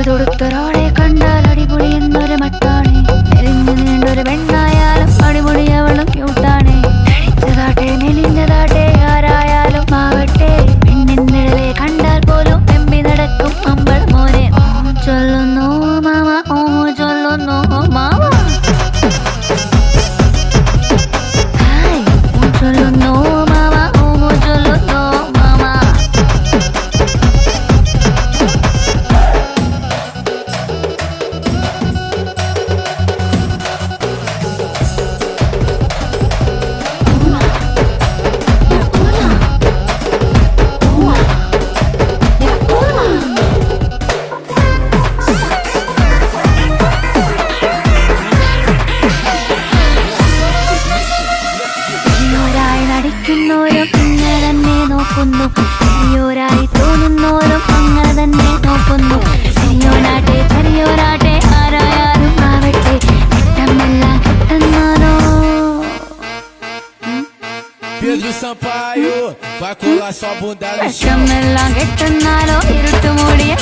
തൊടുത്തൊരാളെ കണ്ടാൽ അടിപൊളി എന്നൊരു മട്ടാണ്. മെലിഞ്ഞു നീണ്ടൊരു പെണ്ണായാലും അടിപൊളി അവളും ക്യൂട്ടാണ്. തടിച്ചതാട്ടെ മെലിഞ്ഞതാട്ടെ ആരായാലും ആവട്ടെ, പെണ്ണിൻ നിഴലെ കണ്ടാൽ പോലും എമ്പി നടക്കും അമ്പൾ മോനെ. ഓ ചൊല്ലുന്നു മാമ, ഓ ചൊല്ലുന്നു മാമ. ഹായ് ഓ ചൊല്ലുന്നു മാമ, ഓ ചൊല്ലുന്നു മാമ. നടിക്കുന്നോരും ഇങ്ങനെ തന്നെ നോക്കുന്നു, ചെറിയോരായി തോന്നുന്നോരും അങ്ങനെ തന്നെ നോക്കുന്നു. ചെറിയോനാട്ടെ ചെറിയോരാട്ടെ ആരായാലും ആവട്ടെ, കിട്ടമെല്ലാം കിട്ടുന്നാലോ. Pedro Sampaio vai colar sua bunda no chão. കിട്ടമെല്ലാം കിട്ടുന്നാലോ ഇരുട്ടുമൂടിയ